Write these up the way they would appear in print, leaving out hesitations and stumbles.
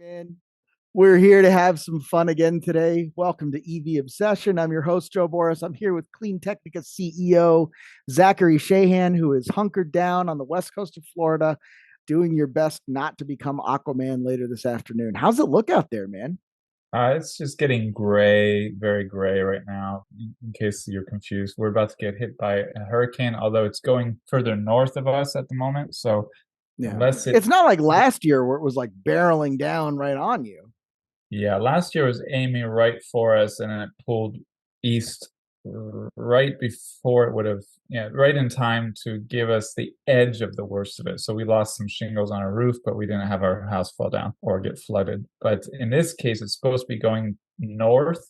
Man, we're here to have some fun again today. Welcome to EVObsession. I'm your host, Joe Boris. I'm here with Clean Technica CEO Zachary Shahan, who is hunkered down on the west coast of Florida, doing your best not to become Aquaman later this afternoon. How's it look out there, man? It's just getting gray, very gray right now. In case you're confused, we're about to get hit by a hurricane, although it's going further north of us at the moment. So Yeah. unless it, It's not like last year where it was like barreling down right on you. yeah, last year was aiming right for us, and then it pulled east right before it would have, yeah, right in time to give us the edge of the worst of it. So we lost some shingles on our roof, but we didn't have our house fall down or get flooded. But in this case, it's supposed to be going north.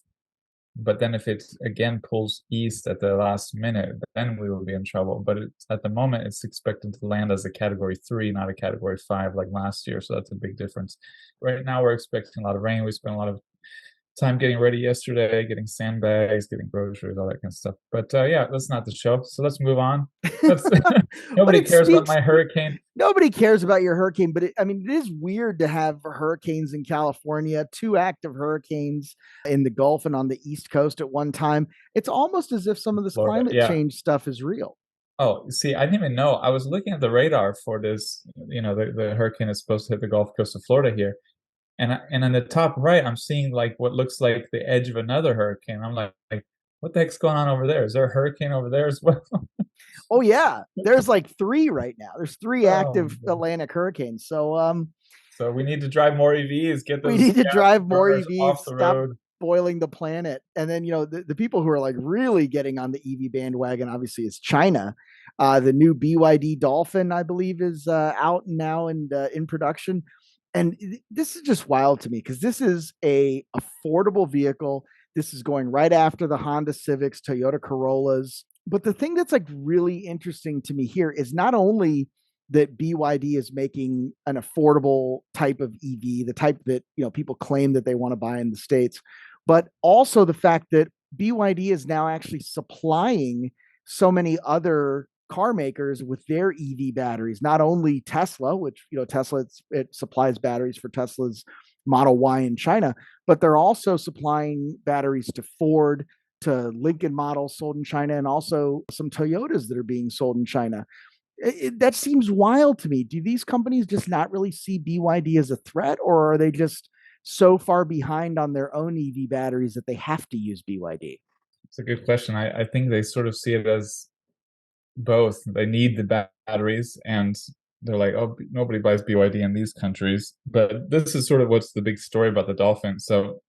But then if it again pulls east at the last minute, then we will be in trouble. But at the moment, it's expected to land as a category 3, not a category 5 like last year. So that's a big difference. Right now, we're expecting a lot of rain. We spent a lot of time getting ready yesterday, getting sandbags, getting groceries, all that kind of stuff. But yeah, that's not the show. So let's move on. Let's. But Nobody it cares about speaks, my hurricane. nobody cares about your hurricane, but it is weird to have hurricanes in California, two active hurricanes in the Gulf and on the East Coast at one time. It's almost as if some of this Florida, climate yeah. change stuff is real. Oh, see, I didn't even know. I was looking at the radar for this. The hurricane is supposed to hit the Gulf Coast of Florida here. And in the top right, I'm seeing like what looks like the edge of another hurricane. I'm like, what the heck's going on over there? Is there a hurricane over there as well? Oh yeah, there's like three right now. There's three Oh, active man. Atlantic hurricanes. So So we need to drive more EVs, get we those need to gas drive more burners EVs, off the stop road. boiling the planet. And then, the people who are like really getting on the EV bandwagon, obviously, is China. The new BYD Dolphin, I believe, is out now and in production. And this is just wild to me because this is a affordable vehicle. This is going right after the Honda Civics, Toyota Corollas. But the thing that's like really interesting to me here is not only that BYD is making an affordable type of EV, the type that people claim that they want to buy in the States, but also the fact that BYD is now actually supplying so many other car makers with their EV batteries, not only Tesla, which Tesla it supplies batteries for Tesla's Model Y in China, but they're also supplying batteries to Ford, to Lincoln models sold in China, and also some Toyotas that are being sold in China. That seems wild to me. Do these companies just not really see BYD as a threat, or are they just so far behind on their own EV batteries that they have to use BYD? It's a good question. I think they sort of see it as both. They need the batteries, and they're like, oh, nobody buys BYD in these countries. But this is sort of what's the big story about the Dolphin. So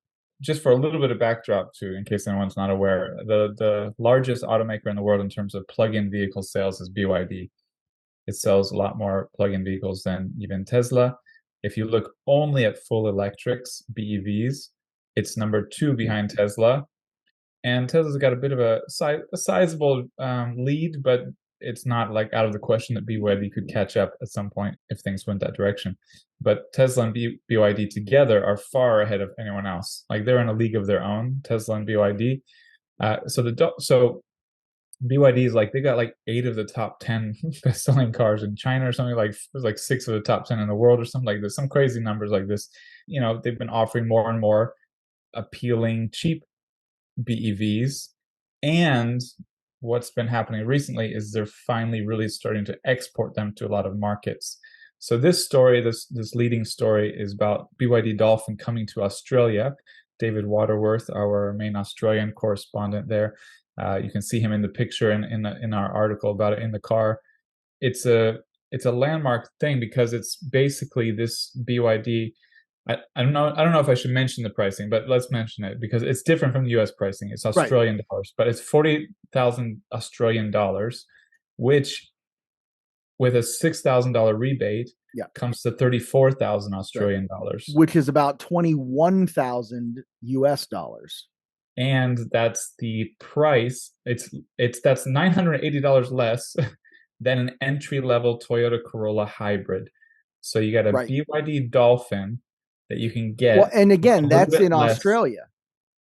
just for a little bit of backdrop too, in case anyone's not aware, the largest automaker in the world in terms of plug-in vehicle sales is BYD. It sells a lot more plug-in vehicles than even Tesla. If you look only at full electrics, BEVs, it's number 2 behind Tesla. And Tesla's got a bit of a sizable lead, but it's not like out of the question that BYD could catch up at some point if things went that direction. But Tesla and BYD together are far ahead of anyone else. Like they're in a league of their own, Tesla and BYD. So BYD is like they got like 8 of the top 10 best-selling cars in China or something, like there's like 6 of the top 10 in the world or something like this. Some crazy numbers like this. They've been offering more and more appealing, cheap BEVs. And what's been happening recently is they're finally really starting to export them to a lot of markets. So this story, this leading story, is about BYD Dolphin coming to Australia. David Waterworth, our main Australian correspondent there, you can see him in the picture in our article about it in the car. It's a it's a landmark thing because it's basically this BYD. I don't know if I should mention the pricing, but let's mention it because it's different from the US pricing. It's Right. Australian dollars, but it's 40,000 Australian dollars, which with a $6,000 rebate Yeah. comes to 34,000 Right. Australian dollars. Which is about 21,000 US dollars. And that's the price. That's $980 less than an entry level Toyota Corolla hybrid. So you got a Right. BYD Dolphin that you can Well, get and for again, a little that's bit in less. Australia.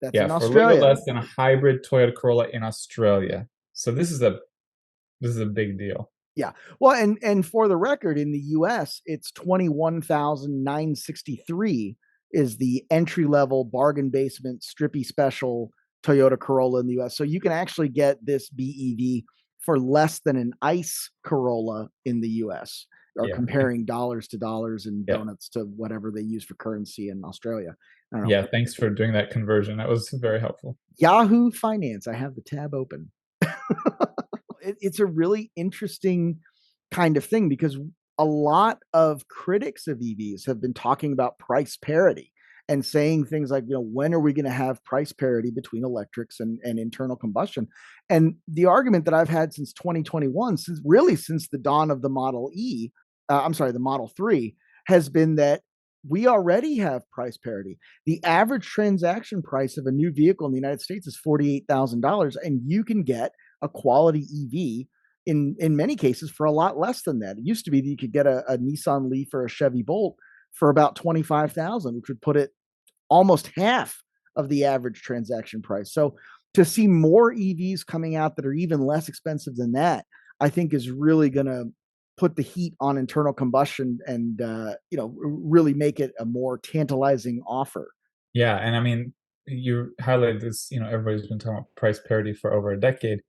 That's Yeah, in for a little bit Australia. less than a hybrid Toyota Corolla in Australia. So this is a big deal. Yeah. Well, and for the record, in the US, it's 21,963 is the entry level bargain basement strippy special Toyota Corolla in the US. So you can actually get this BEV for less than an ICE Corolla in the US, or Yeah. comparing dollars to dollars and Yeah. donuts to whatever they use for currency in Australia. I don't know. Yeah. Thanks for doing that conversion. That was very helpful. Yahoo Finance. I have the tab open. It's a really interesting kind of thing because a lot of critics of EVs have been talking about price parity and saying things like, when are we going to have price parity between electrics and internal combustion? And the argument that I've had since 2021, since the dawn of the Model E, I'm sorry, the Model 3, has been that we already have price parity. The average transaction price of a new vehicle in the United States is $48,000, and you can get a quality EV in many cases for a lot less than that. It used to be that you could get a Nissan Leaf or a Chevy Bolt for about 25,000, which would put it almost half of the average transaction price. So to see more EVs coming out that are even less expensive than that, I think is really going to put the heat on internal combustion and really make it a more tantalizing offer. Yeah. And I mean, you highlighted this, everybody's been talking about price parity for over a decade.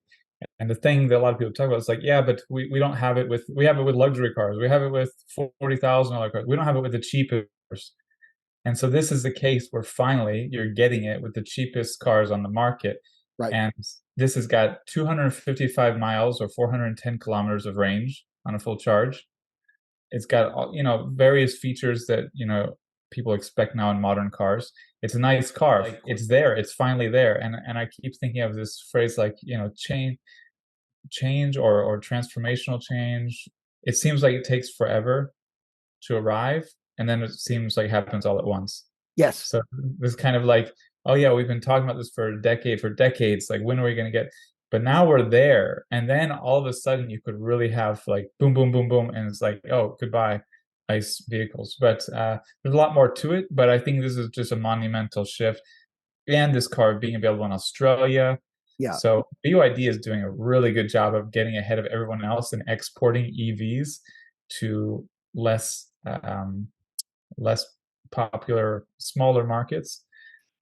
And the thing that a lot of people talk about is like, yeah, but we don't have it with, we have it with luxury cars. We have it with $40,000 cars. We don't have it with the cheapest. And so this is the case where finally you're getting it with the cheapest cars on the market. Right. And this has got 255 miles or 410 kilometers of range on a full charge. It's got, various features that, people expect now in modern cars. It's a nice car. Like, it's there. It's finally there. And I keep thinking of this phrase like, change or transformational change. It seems like it takes forever to arrive, and then it seems like it happens all at once. Yes. So this kind of like, oh yeah, we've been talking about this for a decade, for decades. Like, when are we going to get? But now we're there, and then all of a sudden you could really have like boom, boom, boom, boom, and it's like, oh, goodbye, ICE vehicles. But there's a lot more to it. But I think this is just a monumental shift, and this car being available in Australia. Yeah. So BYD is doing a really good job of getting ahead of everyone else and exporting EVs to less less popular, smaller markets.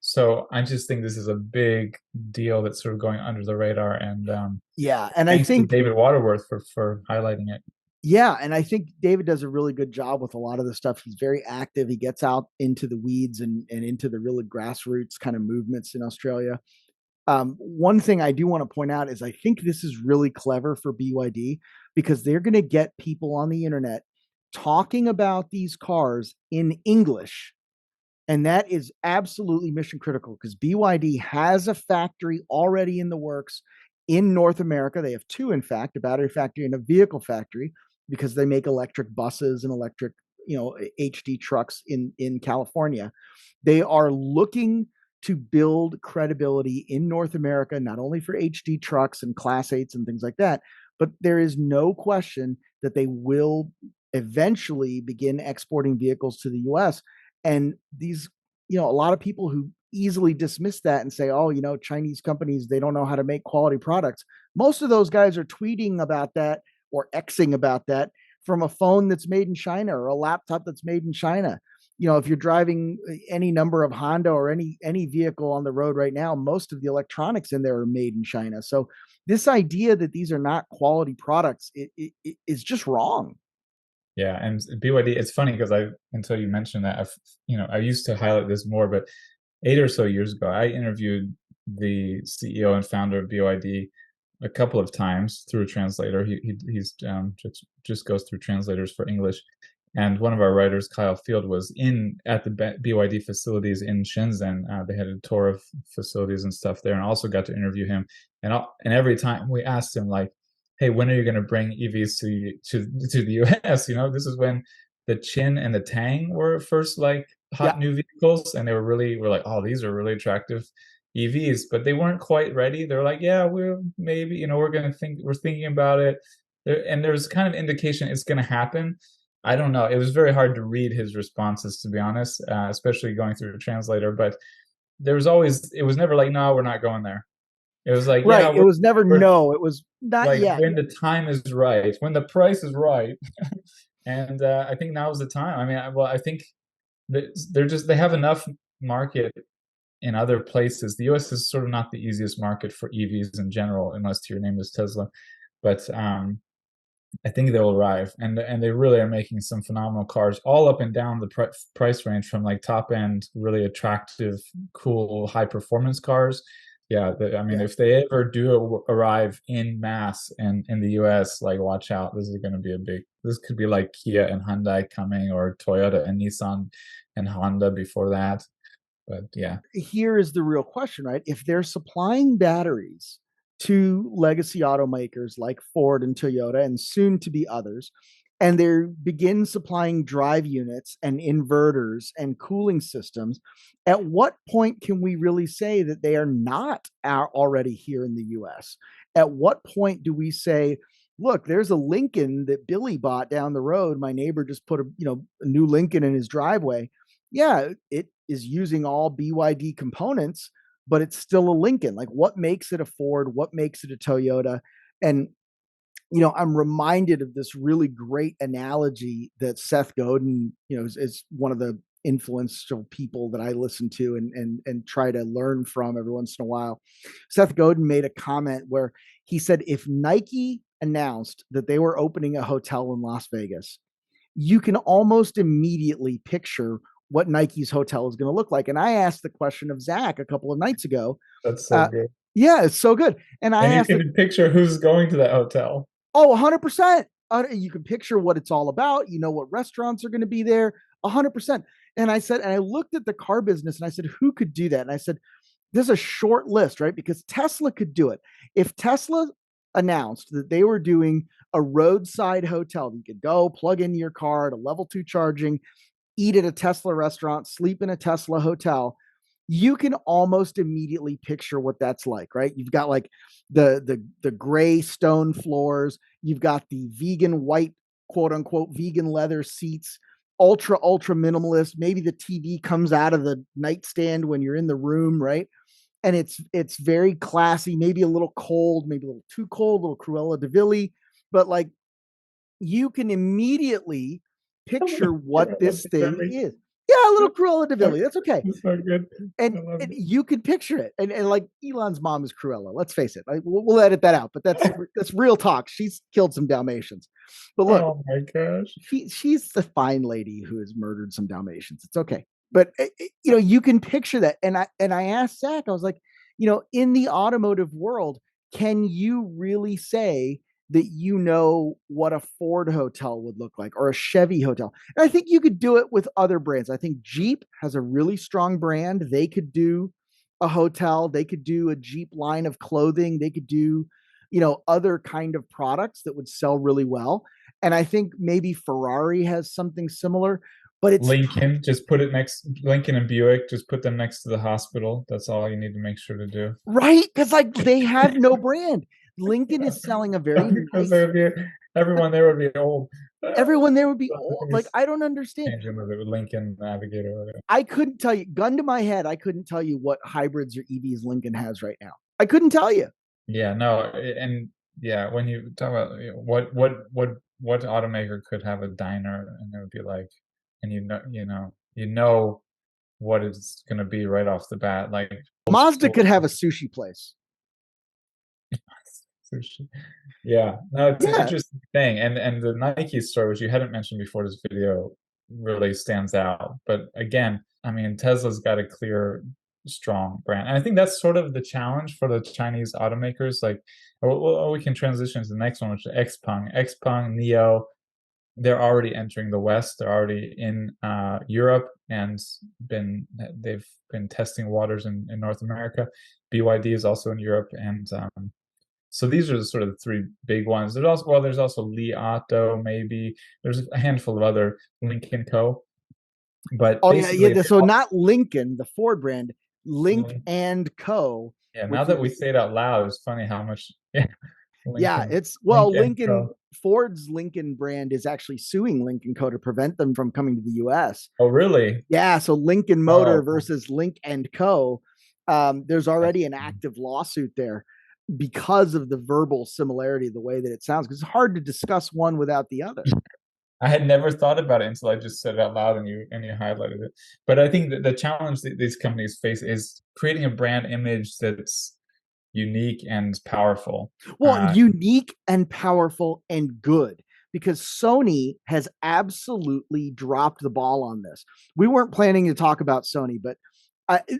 So I just think this is a big deal that's sort of going under the radar. And Yeah. And I thanks to think, David Waterworth for highlighting it. yeah. And I think David does a really good job with a lot of the stuff. He's very active. He gets out into the weeds and into the really grassroots kind of movements in Australia. One thing I do want to point out is I think this is really clever for BYD because they're going to get people on the internet talking about these cars in English. And that is absolutely mission critical because BYD has a factory already in the works in North America. They have two, in fact, a battery factory and a vehicle factory because they make electric buses and electric, HD trucks in California. They are looking to build credibility in North America, not only for HD trucks and Class 8s and things like that, but there is no question that they will eventually begin exporting vehicles to the US. And these, a lot of people who easily dismiss that and say, oh, Chinese companies, they don't know how to make quality products. Most of those guys are tweeting about that or Xing about that from a phone that's made in China or a laptop that's made in China. If you're driving any number of Honda or any vehicle on the road right now, most of the electronics in there are made in China. So this idea that these are not quality products it is just wrong. Yeah, and BYD. It's funny because until you mentioned that, I used to highlight this more, but 8 or so years ago, I interviewed the CEO and founder of BYD a couple of times through a translator. He's just goes through translators for English. And one of our writers, Kyle Field, was at the BYD facilities in Shenzhen. They had a tour of facilities and stuff there, and also got to interview him. And every time we asked him, like, "Hey, when are you going to bring EVs to the US?" This is when the Chin and the Tang were first like Yeah. hot new vehicles, and we're like, "Oh, these are really attractive EVs," but they weren't quite ready. They're like, "Yeah, we're maybe, we're thinking about it." And there's kind of indication it's going to happen. I don't know. It was very hard to read his responses, to be honest, especially going through a translator. But it was never like, no, we're not going there. It was like, Right. yeah, It was never we're no. It was not like yet. when the time is right, when the price is right. And I think now is the time. I mean, well, I think they're just they have enough market in other places. The US is sort of not the easiest market for EVs in general, unless your name is Tesla. But I think they'll arrive, and they really are making some phenomenal cars, all up and down the price range, from like top end, really attractive, cool, high performance cars. Yeah, I mean, Yeah. if they ever do arrive in mass in the US, like watch out, this is going to be a big. This could be like Kia and Hyundai coming, or Toyota and Nissan and Honda before that. But yeah, Here is the real question, right? If they're supplying batteries to legacy automakers like Ford and Toyota and soon to be others, and they begin supplying drive units and inverters and cooling systems, at what point can we really say that they are not already here in the US? At what point do we say, look, there's a Lincoln that Billy bought down the road. My neighbor just put a new Lincoln in his driveway. Yeah, it is using all BYD components, but it's still a Lincoln. Like, what makes it a Ford? What makes it a Toyota? And I'm reminded of this really great analogy that Seth Godin, is one of the influential people that I listen to and try to learn from every once in a while. Seth Godin made a comment where he said, if Nike announced that they were opening a hotel in Las Vegas, you can almost immediately picture what Nike's hotel is going to look like. And I asked the question of Zach a couple of nights ago. that's so Uh, good. yeah, it's so good. And I And you asked can picture who's going to that hotel. oh, 100%. You can picture what it's all about. You know what restaurants are going to be there, 100%. And I said, and I looked at the car business and I said, who could do that? And I said, there's a short list, right? Because Tesla could do it. If Tesla announced that they were doing a roadside hotel, you could go plug in your car at a level 2 charging, eat at a Tesla restaurant, sleep in a Tesla hotel, you can almost immediately picture what that's like, right? You've got like the gray stone floors, you've got the vegan white, quote unquote, vegan leather seats, ultra minimalist. Maybe the TV comes out of the nightstand when you're in the room, right? And it's very classy, maybe a little cold, maybe a little too cold, a little Cruella de Vil, but like you can immediately picture what this thing is. Yeah, a little Cruella de Vil. That's okay. It's so good. I love And it. you could picture it. And like Elon's mom is Cruella. Let's face it. Like, we'll edit that out, but that's real talk. She's killed some Dalmatians. But look, Oh my gosh. she's the fine lady who has murdered some Dalmatians. It's okay. But you can picture that. And I asked Zach, I was like, in the automotive world, can you really say that what a Ford hotel would look like or a Chevy hotel? And I think you could do it with other brands. I think Jeep has a really strong brand. They could do a hotel, they could do a Jeep line of clothing, they could do, other kind of products that would sell really well. And I think maybe Ferrari has something similar, but it's Lincoln, just put it next. Lincoln and Buick, just put them next to the hospital. That's all you need to make sure to do. right because like they have no brand. Lincoln is selling a very Because nice. everyone there would be old. Everyone there would be I old. think Like, it's I don't understand. changing with it, Lincoln Navigator. Whatever. I couldn't tell you, gun to my head, I couldn't tell you what hybrids or EVs Lincoln has right now. I couldn't tell you. Yeah, no, and yeah, when you talk about what automaker could have a diner, and it would be like, and you know what it's gonna be right off the bat, like old Mazda school could have a sushi place. sushi. Yeah, no, it's an Yeah. interesting thing, and the Nike story, which you hadn't mentioned before this video, really stands out. But again, I mean, Tesla's got a clear, strong brand, and I think that's sort of the challenge for the Chinese automakers. Like, we can transition to the next one, which is Xpeng, Neo. They're already entering the West. They're already in Europe, and they've been testing waters in North America. BYD is also in Europe, and so these are the sort of the three big ones. There's also Li Auto, maybe. There's a handful of other Lincoln Co. But Oh, yeah. basically, Yeah. So not Lincoln, the Ford brand, Link Lin- and Co., yeah. Now which that we is, say it out loud, it's funny how much yeah, yeah, Lincoln, it's, well, Lincoln Lincoln, Co. Ford's Lincoln brand is actually suing Lincoln Co. to prevent them from coming to the US. Oh, really? Yeah. So Lincoln Motor Oh, versus Link and Co. There's already an active lawsuit there because of the verbal similarity, the way that it sounds, because it's hard to discuss one without the other. I had never thought about it until I just said it out loud and you highlighted it. But I think that the challenge that these companies face is creating a brand image that's unique and powerful. Well, unique and powerful and good, because Sony has absolutely dropped the ball on this. We weren't planning to talk about Sony, but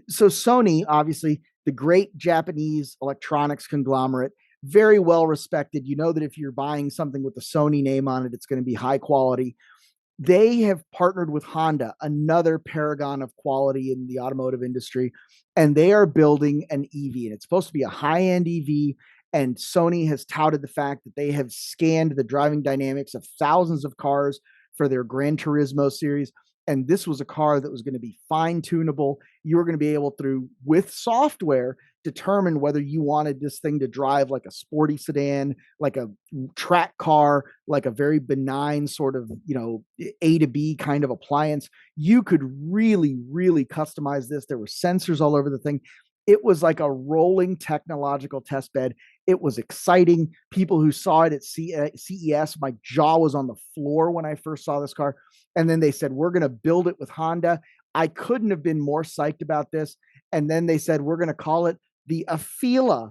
so Sony, obviously, the great Japanese electronics conglomerate, very well respected. You know that if you're buying something with the Sony name on it, it's going to be high quality. They have partnered with Honda, another paragon of quality in the automotive industry, and they are building an EV, and it's supposed to be a high-end EV. And Sony has touted the fact that they have scanned the driving dynamics of thousands of cars for their Gran Turismo series. And this was a car that was going to be fine tunable. You were going to be able to, with software, determine whether you wanted this thing to drive like a sporty sedan, like a track car, like a very benign sort of, A to B kind of appliance. You could really, really customize this. There were sensors all over the thing. It was like a rolling technological test bed. It was exciting. People who saw it at CES, my jaw was on the floor when I first saw this car. And then they said, we're going to build it with Honda. I couldn't have been more psyched about this. And then they said, we're going to call it the Afeela.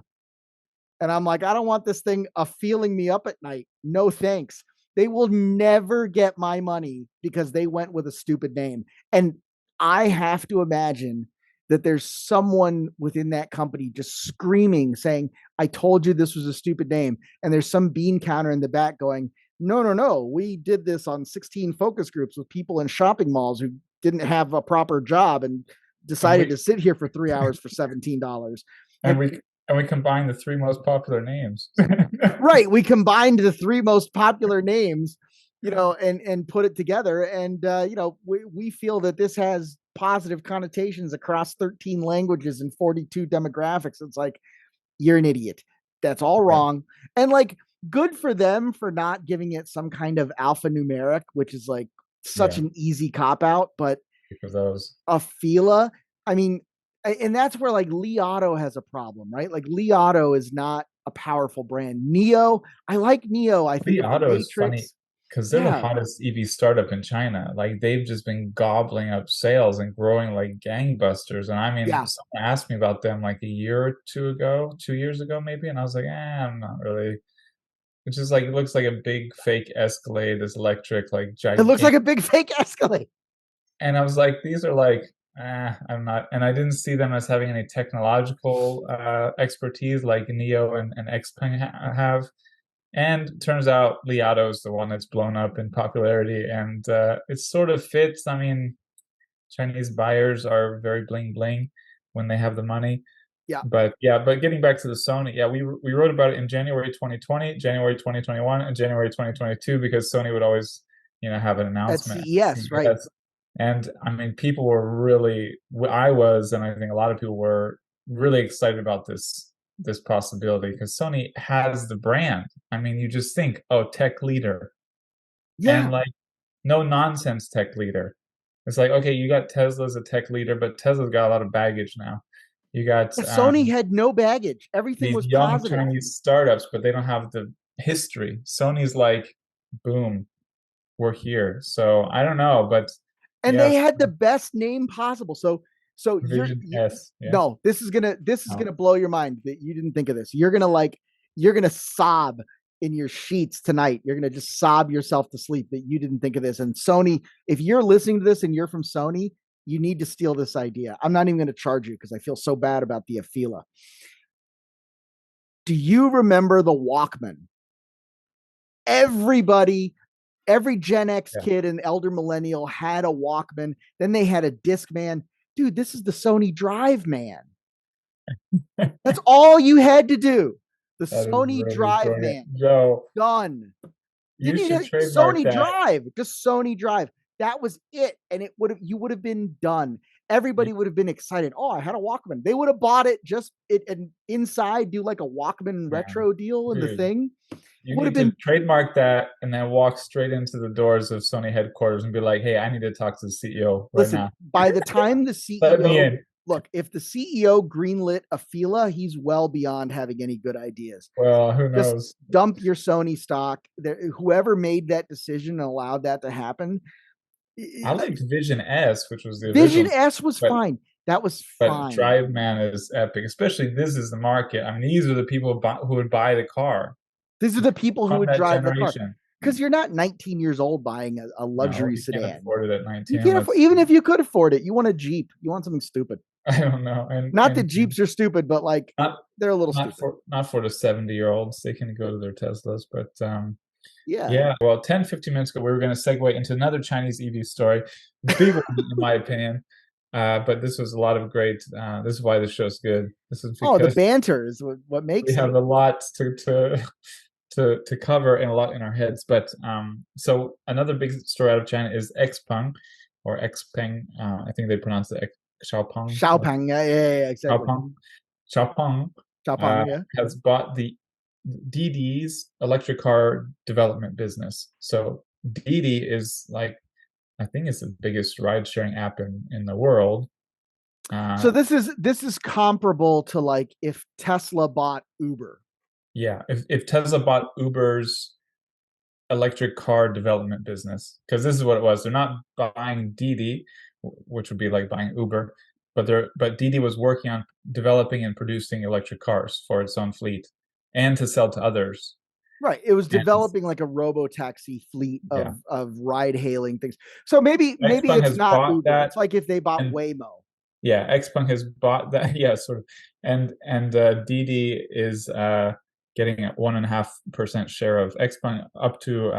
And I'm like, I don't want this thing feeling me up at night. No thanks. They will never get my money because they went with a stupid name. And I have to imagine that there's someone within that company just screaming, saying, I told you this was a stupid name. And there's some bean counter in the back going, no, no, no. We did this on 16 focus groups with people in shopping malls who didn't have a proper job and decided to sit here for 3 hours for $17. And we combined the three most popular names. Right. We combined the three most popular names, and put it together. And, we feel that this has positive connotations across 13 languages and 42 demographics. It's like, you're an idiot. That's all wrong. And like, good for them for not giving it some kind of alphanumeric, which is like such an easy cop out. But because those Afeela, I mean, and that's where like Li Auto has a problem, right? Like Li Auto is not a powerful brand. NIO, I like NIO. I think Li Auto is funny because they're the hottest EV startup in China. Like they've just been gobbling up sales and growing like gangbusters. And I mean, someone asked me about them like a year or 2 years ago, maybe, and I was like, I'm not really. It's just like it looks like a big fake Escalade, this electric, like gigantic. It looks like a big fake Escalade. And I was like, these are like, I'm not, and I didn't see them as having any technological expertise like NIO and XPeng have. And turns out Li Auto is the one that's blown up in popularity, and it sort of fits. I mean, Chinese buyers are very bling bling when they have the money. But getting back to the Sony, we wrote about it in January 2020, January 2021, and January 2022 because Sony would always, have an announcement at CES, right? And I mean, people were really, I was, and I think a lot of people were really excited about this possibility because Sony has the brand. I mean, you just think, oh, tech leader. And like, no nonsense tech leader. It's like, okay, you got Tesla's a tech leader, but Tesla's got a lot of baggage now. You got Sony had no baggage. Everything was young positive. Chinese startups, but they don't have the history. Sony's like, boom, we're here. So I don't know, but they had the best name possible. So no, this is gonna blow your mind that you didn't think of this. You're gonna sob in your sheets tonight. You're gonna just sob yourself to sleep that you didn't think of this. And Sony, if you're listening to this and you're from Sony, you need to steal this idea. I'm not even going to charge you because I feel so bad about the Afeela. Do you remember the Walkman? Every Gen X kid and elder millennial had a Walkman. Then they had a Discman. Dude, this is the Sony Drive, man. That's all you had to do. The Sony Drive, man. Joe, done. You should trademark Sony Drive, just Sony Drive. That was it, and you would have been done. Everybody would have been excited. Oh, I had a Walkman. They would have bought it and inside do like a Walkman retro deal in the thing. You would have trademark that and then walk straight into the doors of Sony headquarters and be like, "Hey, I need to talk to the CEO right now." By the time the CEO, let me in. look, if the CEO greenlit a Fila, he's well beyond having any good ideas. Well, who Just knows? dump your Sony stock. Whoever made that decision and allowed that to happen. I liked Vision S, which was the Vision original, S was but fine. That was fine. Drive Man is epic. Especially this is the market. I mean, these are the people who would buy the car These are the people who from would that drive the car. generation. Because you're not 19 years old buying a No, luxury you can't sedan. afford it at You 19. can't afford, Let's, even if you could afford it, you want a Jeep. You want something stupid. I don't know, Not that Jeeps are stupid, but like not they're a little stupid. not for the 70-year-olds. They can go to their Teslas, but Yeah. yeah. Well, 10, 15 minutes ago, we were going to segue into another Chinese EV story, big one in my opinion. But this was a lot of great. This is why the show's good. This is Oh, the because banter is what we makes it. have a lot to cover and a lot in our heads. But so another big story out of China is Xpeng or Xpeng. I think they pronounce it Xiaopeng. Xiaopeng. Yeah, exactly. Xiaopeng. Xiaopeng Xiaopeng. Yeah. has bought the DD's electric car development business. So DD is like, I think it's the biggest ride sharing app in the world. So this is comparable to like if Tesla bought Uber. Yeah, if Tesla bought Uber's electric car development business, because this is what it was. They're not buying Didi, which would be like buying Uber, but Didi was working on developing and producing electric cars for its own fleet and to sell to others. Right. It was And developing like a robo taxi fleet yeah, of ride hailing things. So maybe Xpeng it's has not bought Uber. that, It's like if they bought and Waymo. yeah, Xpeng has bought that. Yeah, sort of, and Didi is getting a 1.5% share of Xpeng, up to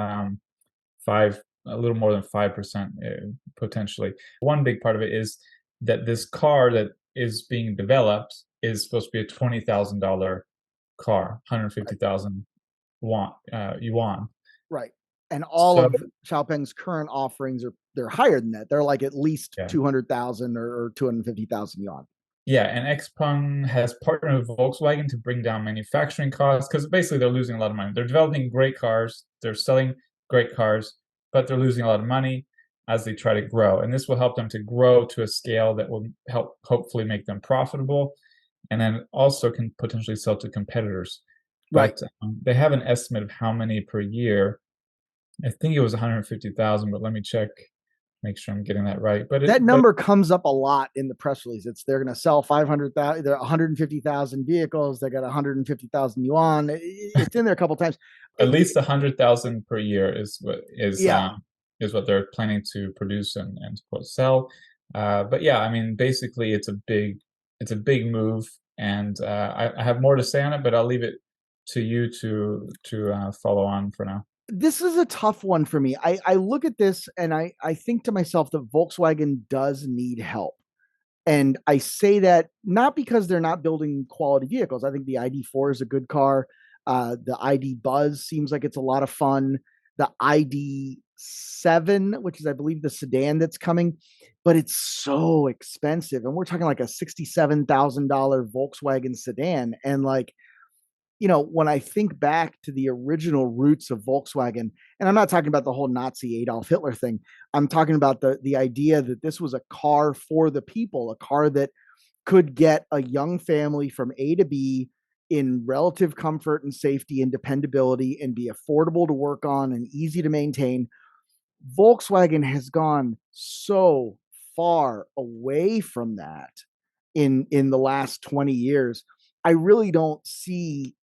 five, a little more than 5% potentially. One big part of it is that this car that is being developed is supposed to be a $20,000 car, Right. 150,000 yuan. Right. And all So of Xiaopeng's current offerings are they're higher than that. They're like at least yeah, 200,000 or 250,000 yuan. yeah, and Xpeng has partnered with Volkswagen to bring down manufacturing costs because basically they're losing a lot of money. They're developing great cars, they're selling great cars, but they're losing a lot of money as they try to grow. And this will help them to grow to a scale that will help hopefully make them profitable, and then also can potentially sell to competitors. Right. But they have an estimate of how many per year. I think it was 150,000, but let me check, make sure I'm getting that right. That number comes up a lot in the press release. It's they're going to sell 500,000, they're 150,000 vehicles. They got 150,000 yuan. It's in there a couple times. At least 100,000 per year Yeah. is what they're planning to produce and sell. But yeah, I mean, basically, it's a big move, and I have more to say on it, but I'll leave it to you to follow on for now. This is a tough one for me. I look at this and I think to myself that Volkswagen does need help. And I say that not because they're not building quality vehicles. I think the ID4 is a good car. The ID Buzz seems like it's a lot of fun. The ID7, which is, I believe, the sedan that's coming, but it's so expensive. And we're talking like a $67,000 Volkswagen sedan. And like, when I think back to the original roots of Volkswagen, and I'm not talking about the whole Nazi Adolf Hitler thing, I'm talking about the idea that this was a car for the people, a car that could get a young family from A to B in relative comfort and safety and dependability and be affordable to work on and easy to maintain. Volkswagen has gone so far away from that in the last 20 years. I really don't see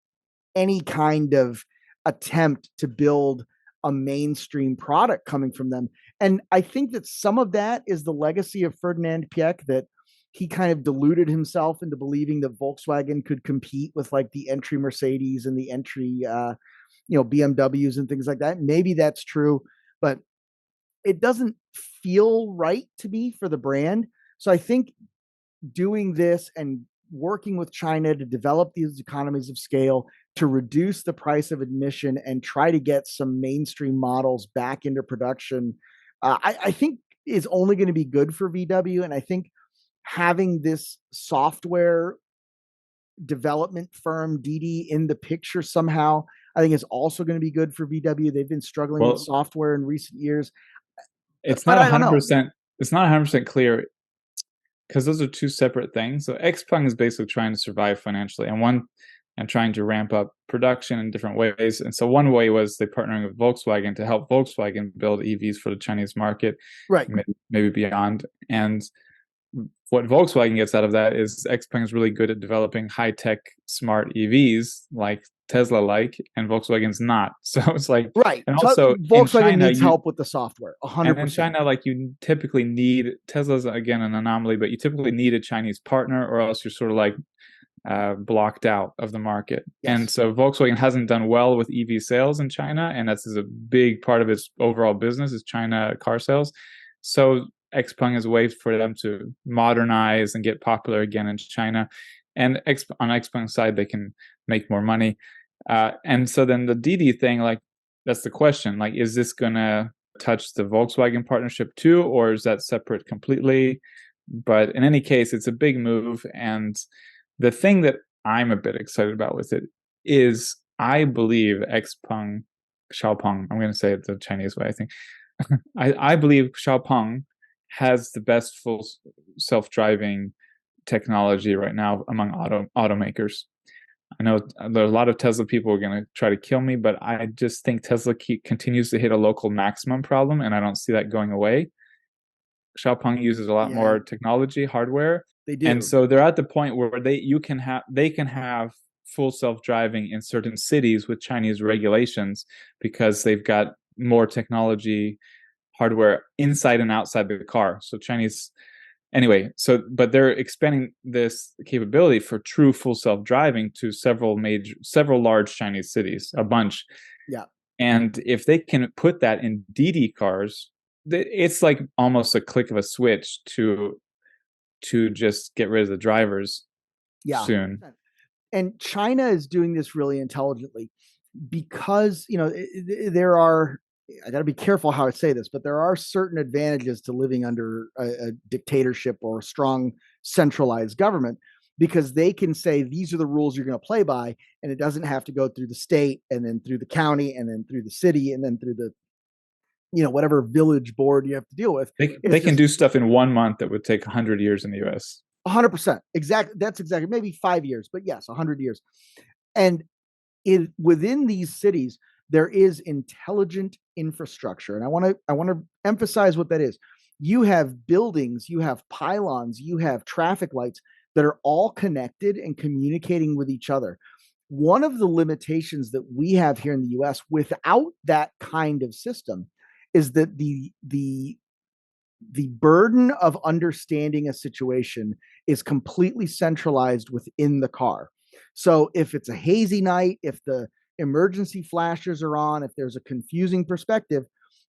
any kind of attempt to build a mainstream product coming from them. And I think that some of that is the legacy of Ferdinand Piech, that he kind of deluded himself into believing that Volkswagen could compete with like the entry Mercedes and the entry, BMWs and things like that. Maybe that's true, but it doesn't feel right to me for the brand. So I think doing this and working with China to develop these economies of scale to reduce the price of admission and try to get some mainstream models back into production, I think is only going to be good for VW. And I think having this software development firm DD in the picture somehow, I think is also going to be good for VW. They've been struggling with Well, software in recent years, it's but not I don't know. 100%. It's not 100% clear because those are two separate things. So XPeng is basically trying to survive financially, and trying to ramp up production in different ways. And so one way was they partnering with Volkswagen to help Volkswagen build EVs for the Chinese market, Right. maybe beyond. And what Volkswagen gets out of that is XPeng is really good at developing high-tech smart EVs like Tesla, and Volkswagen's not. So it's like, Right. and also in Volkswagen China, needs help with the software, and in 100%. China, like you typically need, Tesla's again an anomaly, but you typically need a Chinese partner, or else you're sort of like blocked out of the market. Yes. And so Volkswagen hasn't done well with EV sales in China, and that's a big part of its overall business is China car sales. So XPeng is a way for them to modernize and get popular again in China. And on XPeng's side, they can make more money. And so then the Didi thing, like that's the question, like is this gonna touch the Volkswagen partnership too, or is that separate completely? But in any case, it's a big move. And the thing that I'm a bit excited about with it is I believe Xiaopeng, I'm going to say it the Chinese way, I think. I believe Xiaopeng has the best full self-driving technology right now among automakers. I know there are a lot of Tesla people who are going to try to kill me, but I just think Tesla continues to hit a local maximum problem, and I don't see that going away. Xiaopeng uses a lot more technology, hardware, they do, and so they're at the point where they can have full self-driving in certain cities with Chinese regulations because they've got more technology, hardware inside and outside the car. So Chinese, anyway. So, but they're expanding this capability for true full self-driving to several large Chinese cities, a bunch. Yeah. And if they can put that in Didi cars, it's like almost a click of a switch to just get rid of the drivers soon. And China is doing this really intelligently because, there are, I got to be careful how I say this, but there are certain advantages to living under a dictatorship or a strong centralized government, because they can say, these are the rules you're going to play by. And it doesn't have to go through the state and then through the county and then through the city and then through the, whatever village board you have to deal with. They can do stuff in 1 month that would take 100 years in the US. 100%. Exactly. That's exactly, maybe 5 years, but yes, 100 years. And within these cities, there is intelligent infrastructure. And I want to emphasize what that is. You have buildings, you have pylons, you have traffic lights that are all connected and communicating with each other. One of the limitations that we have here in the US without that kind of system is that the burden of understanding a situation is completely centralized within the car. So if it's a hazy night, if the emergency flashes are on, if there's a confusing perspective,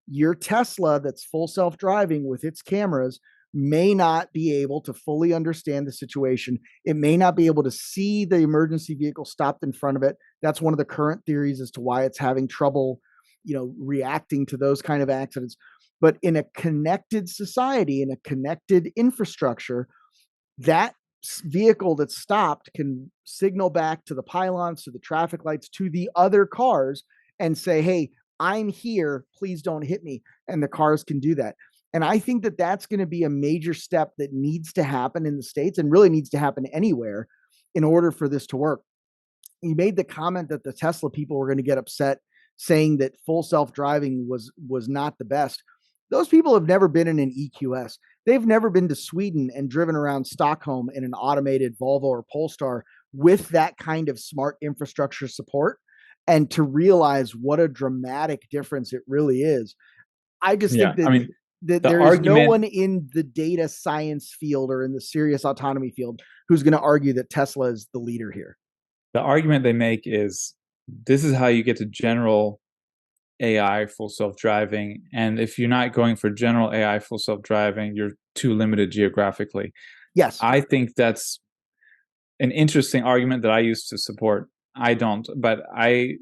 your Tesla that's full self-driving with its cameras may not be able to fully understand the situation. It may not be able to see the emergency vehicle stopped in front of it. That's one of the current theories as to why it's having trouble, reacting to those kind of accidents. But in a connected society, in a connected infrastructure, that vehicle that's stopped can signal back to the pylons, to the traffic lights, to the other cars and say, hey, I'm here, please don't hit me. And the cars can do that. And I think that that's going to be a major step that needs to happen in the States and really needs to happen anywhere in order for this to work. You made the comment that the Tesla people were going to get upset saying that full self-driving was not the best. Those people have never been in an EQS. They've never been to Sweden and driven around Stockholm in an automated Volvo or Polestar with that kind of smart infrastructure support, and to realize what a dramatic difference it really is. I just think that, that there is no one in the data science field or in the serious autonomy field who's going to argue that Tesla is the leader here. The argument they make is this is how you get to general AI full self-driving, and if you're not going for general AI full self-driving, you're too limited geographically. Yes. I think that's an interesting argument that I used to support. I don't, but I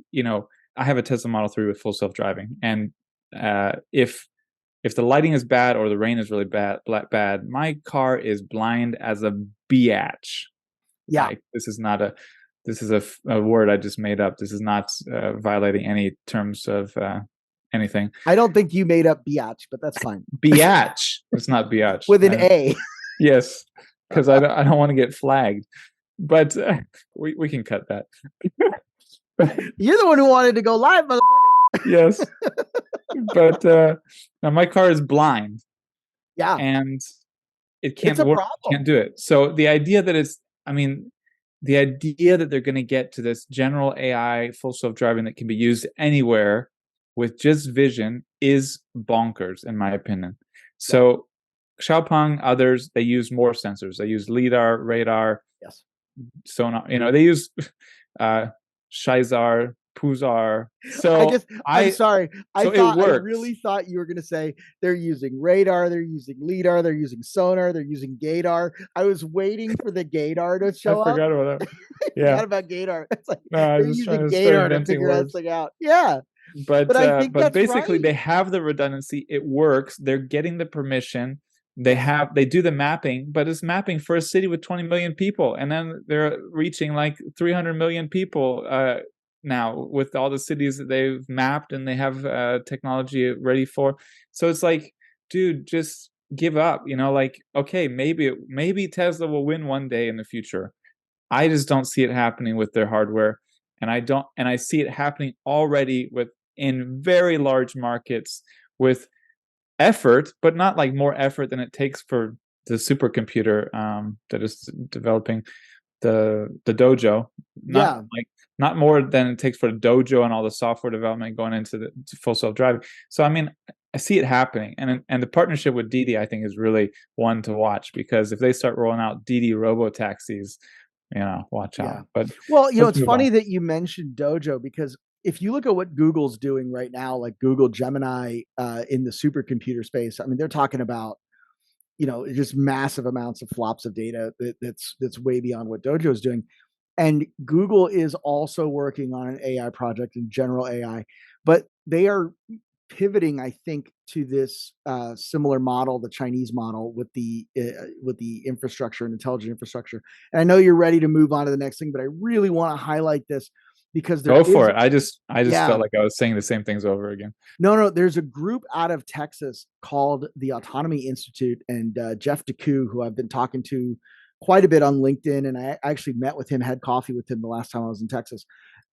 have a Tesla Model 3 with full self-driving, and if the lighting is bad or the rain is really bad, my car is blind as a biatch. Yeah. Like, this is a word I just made up. This is not violating any terms of anything. I don't think you made up biatch, but that's fine. Biatch. It's not biatch. With an A. Yes. because I don't want to get flagged. But we can cut that. You're the one who wanted to go live, motherfucker. Yes, but now my car is blind Yeah, and it it's can't a work, problem. can't do it. So the idea that I mean, the idea that they're going to get to this general AI full self-driving that can be used anywhere with just vision is bonkers, in my opinion. Yeah. So Xiaopeng, others, they use more sensors. They use lidar, radar, Yes. sonar. They use uh, Shizar, Puzar. I So just, I'm sorry. it I works. really thought you were going to say they're using radar, they're using lidar, they're using sonar, they're using gaydar. I was waiting for the gaydar to I show up. forgot about that. I Yeah. forgot about gaydar. It's like No, I they're was just trying using to start gaydar to inventing figure that words. thing out. Yeah, but I think But that's basically right. they have the redundancy. It works. They're getting the permission. Yes. They do the mapping, but it's mapping for a city with 20 million people, and then they're reaching like 300 million people now with all the cities that they've mapped and they have technology ready for. So it's like, dude, just give up. Like, okay, maybe Tesla will win one day in the future. I just don't see it happening with their hardware, and I see it happening already with in very large markets with effort, but not like more effort than it takes for the supercomputer that is developing the dojo. Not Yeah. like not more than it takes for the dojo and all the software development going into the full self driving. So I mean, I see it happening, and the partnership with Didi I think is really one to watch, because if they start rolling out Didi robo taxis, watch out. Yeah. But Well, let's it's move on. funny that you mentioned Dojo because if you look at what Google's doing right now, like Google Gemini in the supercomputer space, I mean, they're talking about just massive amounts of flops of data that's way beyond what Dojo is doing. And Google is also working on an AI project in general AI, but they are pivoting, I think, to this similar model, the Chinese model with the infrastructure and intelligent infrastructure. And I know you're ready to move on to the next thing, but I really want to highlight this because there Go is, for it. I just felt yeah, like I was saying the same things over again. no, there's a group out of Texas called the Autonomy Institute, and Jeff DeCou, who I've been talking to quite a bit on LinkedIn, and I actually met with him, had coffee with him the last time I was in Texas,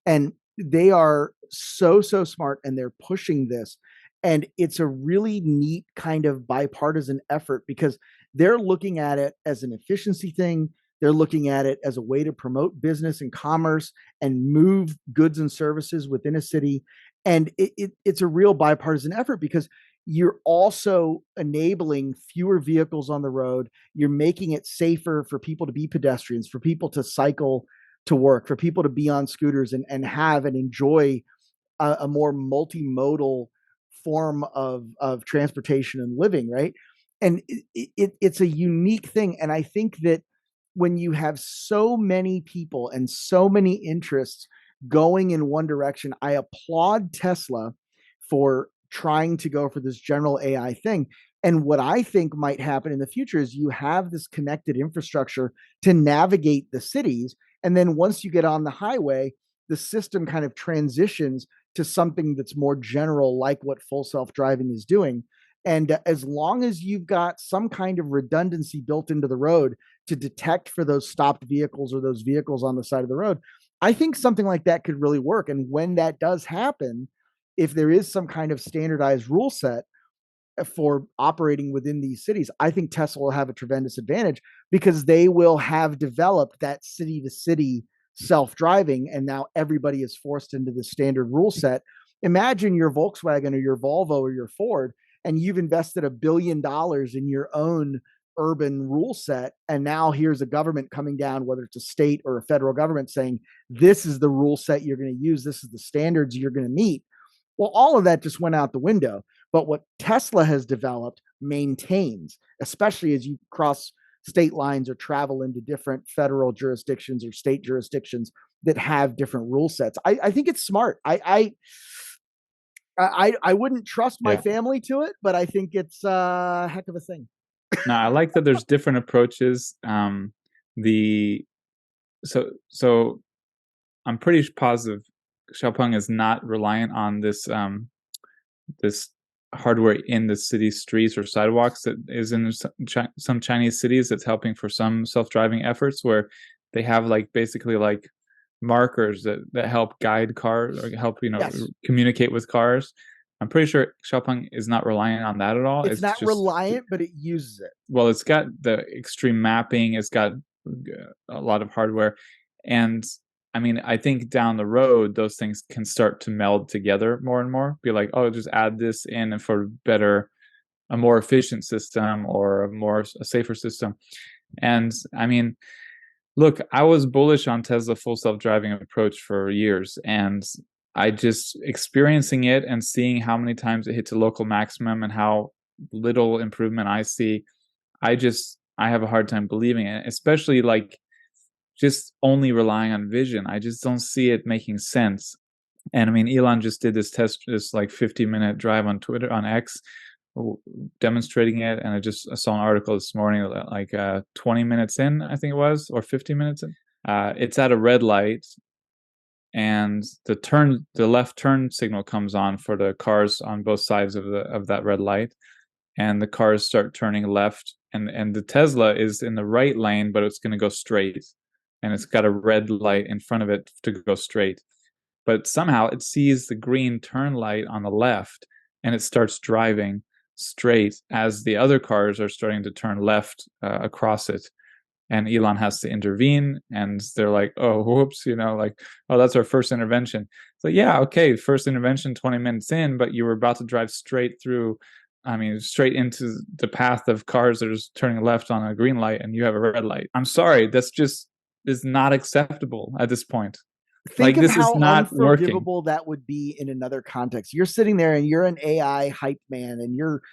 and they are so smart, and they're pushing this, and it's a really neat kind of bipartisan effort because they're looking at it as an efficiency thing. They're looking at it as a way to promote business and commerce and move goods and services within a city. And it's a real bipartisan effort because you're also enabling fewer vehicles on the road. You're making it safer for people to be pedestrians, for people to cycle to work, for people to be on scooters and have and enjoy a more multimodal form of transportation and living, right? And it's a unique thing. And I think that when you have so many people and so many interests going in one direction, I applaud Tesla for trying to go for this general AI thing. And what I think might happen in the future is you have this connected infrastructure to navigate the cities. And then once you get on the highway, the system kind of transitions to something that's more general, like what full self driving is doing. And as long as you've got some kind of redundancy built into the road to detect for those stopped vehicles or those vehicles on the side of the road, I think something like that could really work. And when that does happen, if there is some kind of standardized rule set for operating within these cities, I think Tesla will have a tremendous advantage because they will have developed that city to city self driving. And now everybody is forced into the standard rule set. Imagine your Volkswagen or your Volvo or your Ford, and you've invested $1 billion in your own urban rule set. And now here's a government coming down, whether it's a state or a federal government, saying, this is the rule set you're going to use, this is the standards you're going to meet. Well, all of that just went out the window. But what Tesla has developed maintains, especially as you cross state lines or travel into different federal jurisdictions or state jurisdictions that have different rule sets. I think it's smart. I wouldn't trust my Yeah. family to it, but I think it's a heck of a thing. Now I like that there's different approaches. The so I'm pretty positive Xiaopeng is not reliant on this hardware in the city streets or sidewalks that is in some Chinese cities that's helping for some self-driving efforts, where they have like basically like markers that help guide cars or help Yes. communicate with cars. I'm pretty sure Xiaopeng is not relying on that at all. It's It's not just, reliant, but it uses it. well, it's got the extreme mapping, it's got a lot of hardware, and I mean, I think down the road those things can start to meld together more and more. Be like, oh, just add this in for better, a more efficient system or a safer system. And I mean, look, I was bullish on Tesla full self-driving approach for years, and I just experiencing it and seeing how many times it hits a local maximum and how little improvement I see, I have a hard time believing it, especially like just only relying on vision. I just don't see it making sense. And I mean, Elon just did this 50-minute drive on Twitter, on X, demonstrating it. And I saw an article this morning, like 20 minutes in, I think it was, or 50 minutes in. It's at a red light, and the left turn signal comes on for the cars on both sides of that red light, and the cars start turning left, and the Tesla is in the right lane, but it's going to go straight, and it's got a red light in front of it to go straight. But somehow it sees the green turn light on the left, and it starts driving straight as the other cars are starting to turn left across it. And Elon has to intervene, and they're like, oh, whoops, like, oh, that's our first intervention. So yeah, okay, first intervention 20 minutes in, but you were about to drive straight through, I mean, straight into the path of cars that are turning left on a green light, and you have a red light. I'm sorry, that's just is not acceptable at this point. Think Like, of this is how not working. unforgivable that would be in another context. You're sitting there and you're an AI hype man, and you're,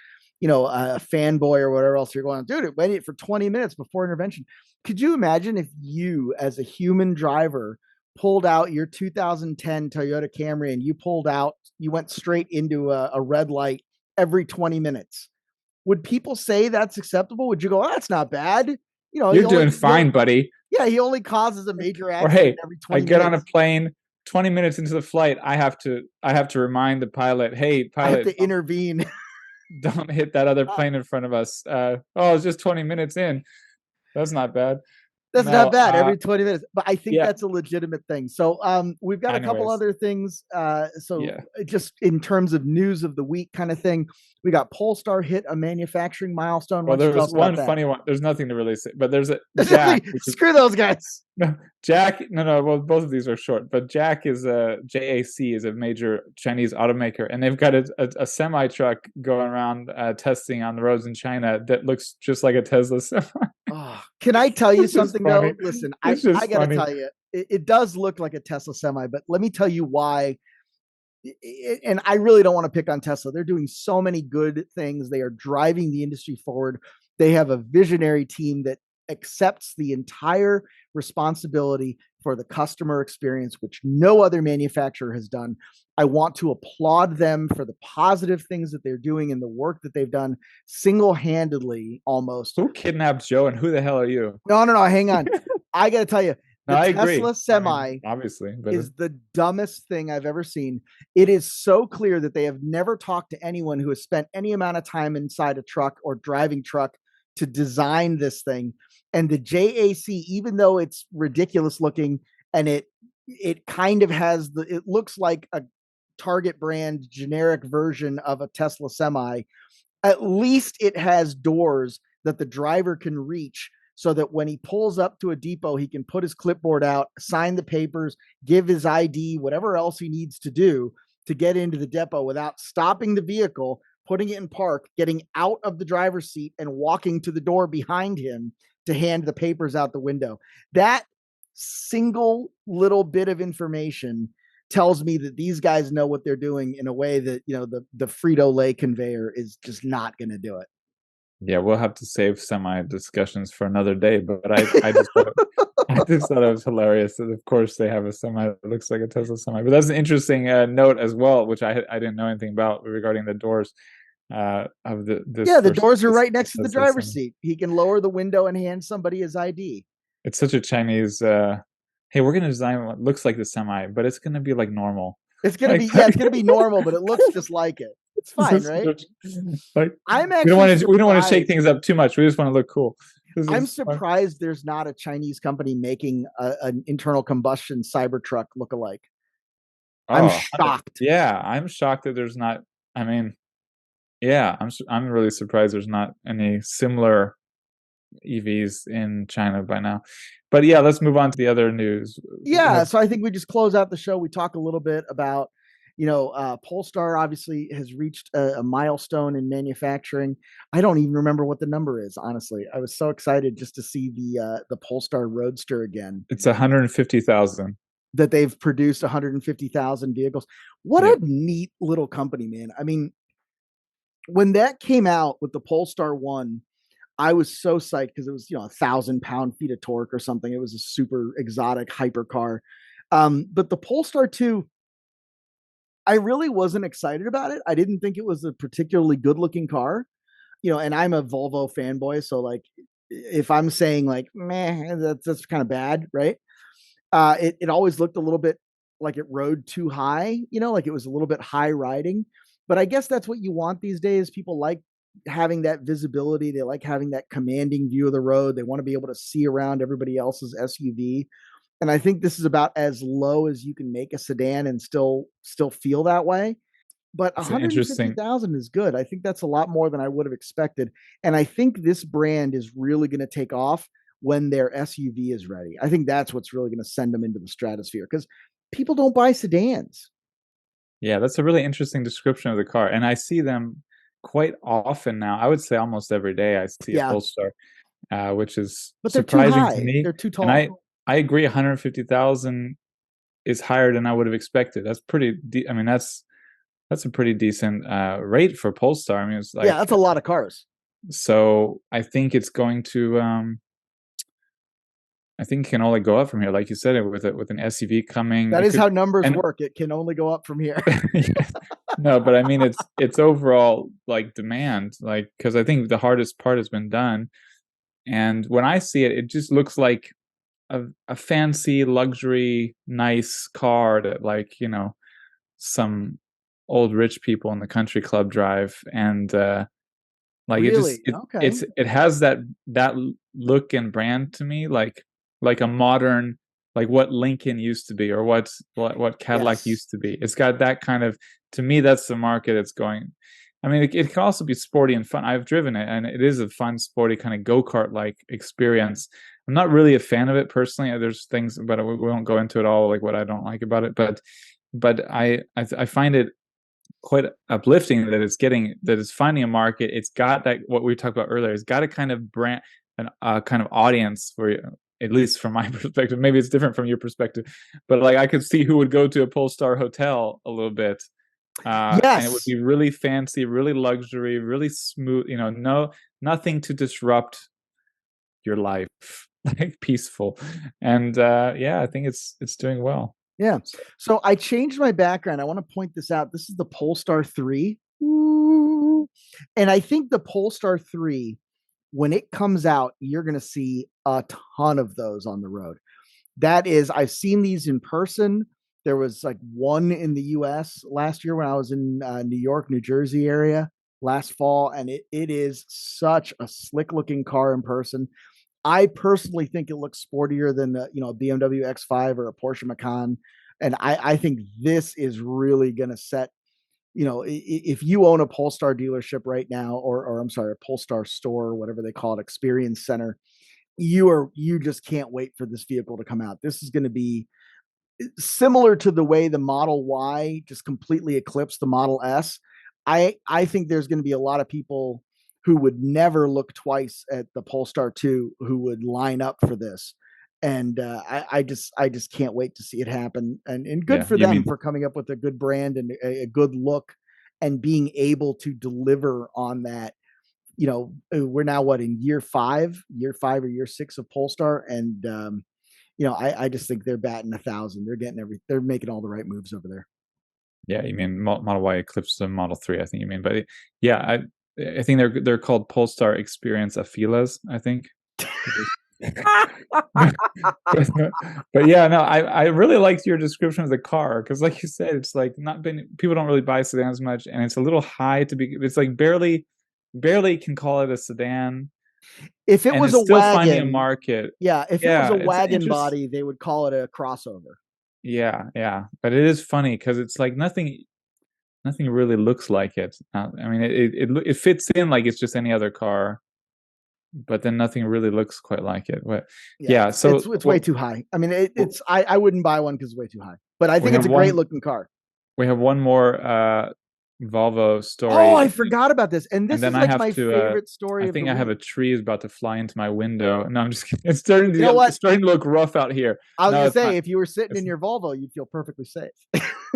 a fanboy or whatever else. You're going, dude, it waited for 20 minutes before intervention. Could you imagine if you, as a human driver, pulled out your 2010 Toyota Camry and you went straight into a red light every 20 minutes? Would people say that's acceptable? Would you go, oh, that's not bad? You're doing fine, buddy. Yeah, he only causes a major Or accident hey, every I 20 get on a minutes. plane, 20 minutes into the flight, I have to remind the pilot, hey, I have pilot, to intervene. don't hit that other plane in front of us. Oh, it's just 20 minutes in. That's not bad. That's not No, bad every 20 minutes, but I think yeah. that's a legitimate thing. So we've got a couple Anyways, other things. So yeah. just in terms of news of the week kind of thing, we got Polestar hit a manufacturing milestone. Why Well, don't you there tell was us about one that? funny one. There's nothing to really say, but there's a Jack, which is Screw those guys. no, Jack. No. Well, both of these are short, but Jack is JAC is a major Chinese automaker, and they've got a semi truck going around testing on the roads in China that looks just like a Tesla semi. Oh, can I tell you It's just something funny. though? Listen, I, It's just I got to funny. tell you, it does look like a Tesla semi, but let me tell you why. And I really don't want to pick on Tesla. They're doing so many good things. They are driving the industry forward. They have a visionary team that accepts the entire responsibility for the customer experience, which no other manufacturer has done. I want to applaud them for the positive things that they're doing and the work that they've done single-handedly almost. Who kidnapped Joe, and who the hell are you? No, hang on. I got to tell you, No, the I agree. Tesla I mean, Semi obviously, but is the dumbest thing I've ever seen. It is so clear that they have never talked to anyone who has spent any amount of time inside a truck or driving truck to design this thing. And the JAC, even though it's ridiculous looking and it kind of has it looks like a Target brand generic version of a Tesla Semi, at least it has doors that the driver can reach so that when he pulls up to a depot, he can put his clipboard out, sign the papers, give his ID, whatever else he needs to do to get into the depot without stopping the vehicle, putting it in park, getting out of the driver's seat, and walking to the door behind him to hand the papers out the window. That single little bit of information tells me that these guys know what they're doing in a way that, the Frito-Lay conveyor is just not going to do it. yeah, we'll have to save semi discussions for another day. But I just thought it was hilarious that, of course, they have a semi that looks like a Tesla semi. But that's an interesting note as well, which I didn't know anything about regarding the doors of this. Yeah, the doors are this right next to the Tesla driver's semi. seat. He can lower the window and hand somebody his ID. It's such a Chinese. Hey, we're gonna design what looks like the semi, but it's gonna be like normal. It's gonna Like, be, yeah, it's gonna be normal, but it looks just like it. It's fine, right? Like I'm we don't actually want to shake surprised. things up too much. We just want to look cool. This I'm is fun. surprised there's not a Chinese company making an internal combustion Cybertruck look-alike. I'm Oh, shocked. yeah. I'm shocked that there's not. I mean, yeah, I'm really surprised there's not any similar EVs in China by now. But yeah, let's move on to the other news. Yeah, so I think we just close out the show. We talk a little bit about, Polestar obviously has reached a milestone in manufacturing. I don't even remember what the number is, honestly. I was so excited just to see the Polestar Roadster again. It's 150,000. That they've produced 150,000 vehicles. What a Yep. neat little company, man. I mean, when that came out with the Polestar 1, I was so psyched because it was, 1,000 pound-feet of torque or something. It was a super exotic hypercar. But the Polestar 2, I really wasn't excited about it. I didn't think it was a particularly good looking car, and I'm a Volvo fanboy. So, like, if I'm saying, like, meh, that's kind of bad, right? It always looked a little bit like it rode too high, like it was a little bit high riding. But I guess that's what you want these days. People like having that visibility. They like having that commanding view of the road. They want to be able to see around everybody else's SUV. And I think this is about as low as you can make a sedan and still feel that way. But It's an interesting. 150,000 is good. I think that's a lot more than I would have expected. And I think this brand is really going to take off when their SUV is ready. I think that's what's really going to send them into the stratosphere because people don't buy sedans. Yeah, that's a really interesting description of the car, and I see them quite often now. I would say almost every day I see a Yeah, Polestar, which is but they're too surprising to high. me. They're too And tall. I agree, 150,000 is higher than I would have expected. That's pretty. I mean, that's a pretty decent rate for Polestar. I mean, it's Yeah, like that's a lot of cars. so. I think it's going to. I think it can only go up from here, like you said, with an SUV coming. That It is could how numbers and work. It can only go up from here. no, but I mean it's overall like demand, like because I think the hardest part has been done, and when I see it, it just looks like a fancy luxury nice car that like some old rich people in the country club drive, and like it just Really? Okay. it has that look and brand to me, like a modern, like what Lincoln used to be, or what Cadillac Yes. used to be. It's got that kind of, to me, that's the market it's going. I mean, it can also be sporty and fun. I've driven it, and it is a fun, sporty kind of go-kart like experience. I'm not really a fan of it personally. There's things, but we won't go into it all, like what I don't like about it. But I find it quite uplifting that it's finding a market. It's got that, what we talked about earlier. It's got a kind of brand, an kind of audience for you, at least from my perspective. Maybe it's different from your perspective, but like I could see who would go to a Polestar hotel a little bit, and it would Yes. be really fancy, really luxury, really smooth. Nothing to disrupt your life, like peaceful. And yeah, I think it's doing well. Yeah. So I changed my background. I want to point this out. This is the Polestar 3. Ooh. And I think the Polestar 3, when it comes out, you're going to see a ton of those on the road. That is, I've seen these in person. There was like one in the US last year when I was in New York, New Jersey area last fall. And it is such a slick looking car in person. I personally think it looks sportier than a BMW X5 or a Porsche Macan, and I think this is really going to set. If you own a Polestar dealership right now, or I'm sorry, a Polestar store, or whatever they call it, experience center, you just can't wait for this vehicle to come out. This is going to be similar to the way the Model Y just completely eclipsed the Model S. I think there's going to be a lot of people who would never look twice at the Polestar 2 who would line up for this. And I just can't wait to see it happen. And good Yeah, for you them mean for coming up with a good brand and a good look and being able to deliver on that. We're now what, in year 5 or year 6 of Polestar, and I just think they're batting 1,000. They're making all the right moves over there. Yeah, you mean Model Y eclipsed the Model 3, I think you mean. But yeah, I think they're called Polestar Experience Afilas, I think. but, but yeah, no, I really liked your description of the car because, like you said, it's like not been people don't really buy sedans much, and it's a little high to be. It's like barely can call it a sedan, If it and was it's a still finding a wagon, market. yeah, if it was Yeah, a it's wagon interesting. body, they would call it a crossover. Yeah, yeah, but it is funny because it's like nothing really looks like it. I mean, it fits in like it's just any other car, but then nothing really looks quite like it. But Yeah, yeah, it's so it's way too high. I mean, what it's I wouldn't buy one because it's way too high. But I we think it's have a great one looking car. we have one more Volvo Oh, story, I forgot about this. And and this then is I like have my to. favorite I story of the think I have a week. tree is about to fly into my window. No, I'm just kidding. You know It's what? starting to look rough out here. I was No, gonna it's say not. if you were sitting It's in your Volvo, you'd feel perfectly safe.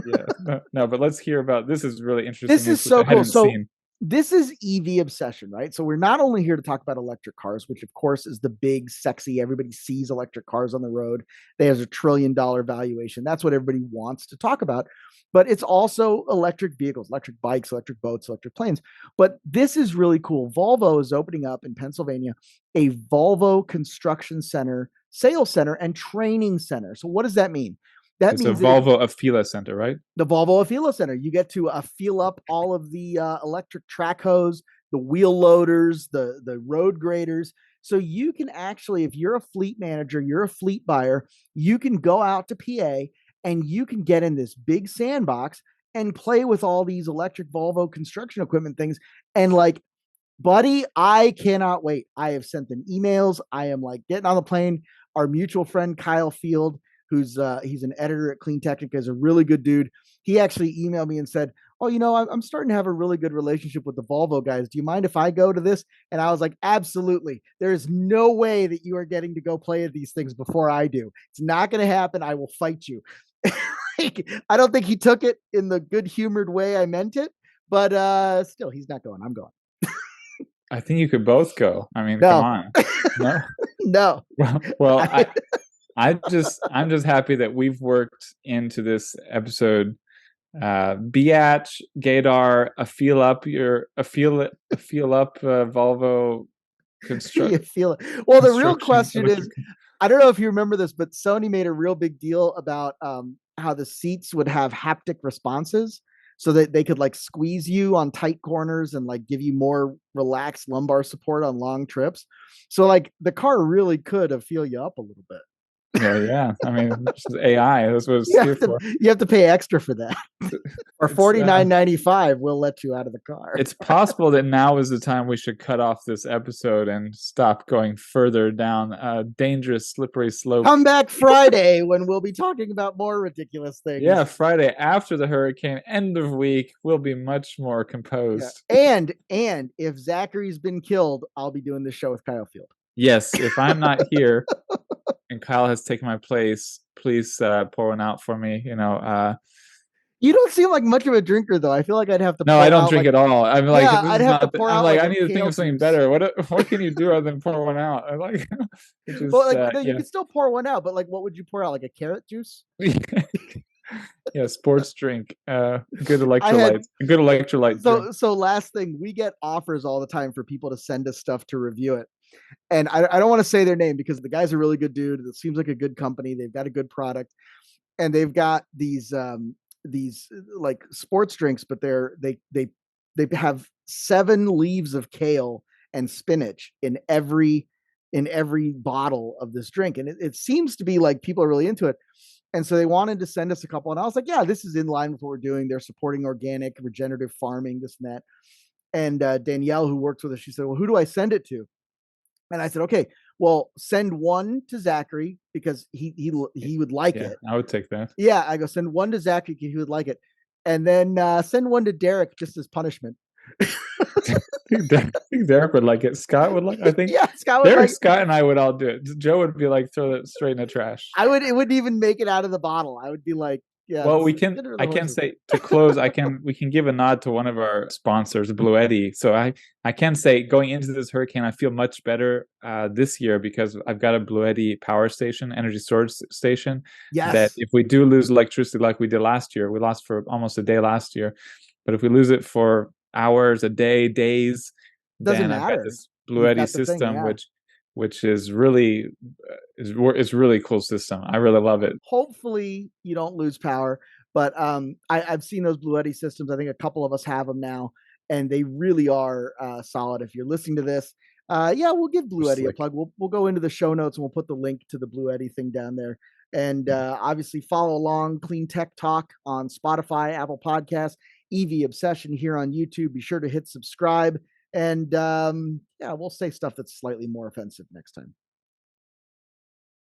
yeah. No, no, but let's hear about this. Is really interesting This news is which so I cool. hadn't So seen. this is EV obsession, right? So we're not only here to talk about electric cars, which of course is the big, sexy, everybody sees electric cars on the road. They have $1 trillion valuation. That's what everybody wants to talk about. But it's also electric vehicles, electric bikes, electric boats, electric planes. But this is really cool. Volvo is opening up in Pennsylvania a Volvo construction center, sales center, and training center. So what does that mean? That It's a means that if Volvo Afila Center, right? the Volvo Afila Center. You get to feel up all of the electric track hose, the wheel loaders, the road graders. So you can actually, if you're a fleet manager, you're a fleet buyer, you can go out to PA and you can get in this big sandbox and play with all these electric Volvo construction equipment things. And like, buddy, I cannot wait. I have sent them emails. I am like getting on the plane. Our mutual friend Kyle Field, who's he's an editor at Clean Technica, is a really good dude. He actually emailed me and said, "Oh, you know, I'm starting to have a really good relationship with the Volvo guys. Do you mind if I go to this?" And I was like, "Absolutely. There is no way that you are getting to go play at these things before I do. It's not going to happen. I will fight you." I don't think he took it in the good humored way I meant it, but still, he's not going. I'm going. I think you could both go. I mean, come No, on. No. no. Well, I, I'm just happy that we've worked into this episode Biatch, Gaydar, a feel up Volvo you construct feel it. Well, the real construction question is, electric. I don't know if you remember this, but Sony made a real big deal about how the seats would have haptic responses so that they could like squeeze you on tight corners and like give you more relaxed lumbar support on long trips. So like the car really could have feel you up a little bit. Well, yeah. I mean, this is AI. That's what it's You here have to for. you have to pay extra for that. For It's $49.95, we'll let you out of the car. it's possible that now is the time we should cut off this episode and stop going further down a dangerous, slippery slope. Come back Friday when we'll be talking about more ridiculous Yeah, things. Friday after the hurricane, end of week, we'll be much more Yeah. composed. And if Zachary's been killed, I'll be doing this show with Kyle Field. Yes, if I'm not here and Kyle has taken my place, please pour one out for me. You don't seem like much of a drinker though. I feel like I'd have to No, I pour don't out drink like at all. I'm like, yeah, this I'd is have to not. pour I'm out like, like I a need to think kale of something juice. better. What can you do other than pour one out? I like, it Well, just like no, you yeah, could still pour one out, but like what would you pour out? Like a carrot juice? yeah. Sports drink, I had good electrolyte drink. so last thing, we get offers all the time for people to send us stuff to review it. And I don't want to say their name because the guy's a really good dude. It seems like a good company. They've got a good product, and they've got these like sports drinks, but they have 7 leaves of kale and spinach in every bottle of this drink, and it seems to be like people are really into it. And so they wanted to send us a couple, and I was like, yeah, this is in line with what we're doing. They're supporting organic, regenerative farming, this and that. And Danielle, who works with us, she said, well, who do I send it to? And I said, okay, well, send one to Zachary because he would like Yeah, it. I would take that. Yeah, I go send one to Zachary because he would like it, and then send one to Derek just as punishment. I think Derek would like it. Scott would like. I think Yeah, Scott would Derek, like. Scott, and I would all do it. Joe would be like, throw it straight in the trash. I would. It wouldn't even make it out of the bottle. I would be like, yeah, Well, this we is can. dinner of I the can horses. say to close. We can give a nod to one of our sponsors, Blue Eddy. So I can say going into this hurricane, I feel much better this year because I've got a Blue Eddy power station, energy storage station. That Yes, if we do lose electricity like we did last year, we lost for almost a day last year. But if we lose it for hours, a day, days, doesn't then I've got matter. this Blue You've Eddy got the thing. system, Yeah, which which is really it's really cool system. I really love it. Hopefully you don't lose power. But I've seen those Bluetti systems. I think a couple of us have them now, and they really are solid. If you're listening to this, yeah, we'll give Bluetti a Slick. plug. We'll go into the show notes and we'll put the link to the Bluetti thing down there. And obviously follow along Clean Tech Talk on Spotify, Apple Podcasts, EVObsession here on YouTube. Be sure to hit subscribe. And yeah, we'll say stuff that's slightly more offensive next time.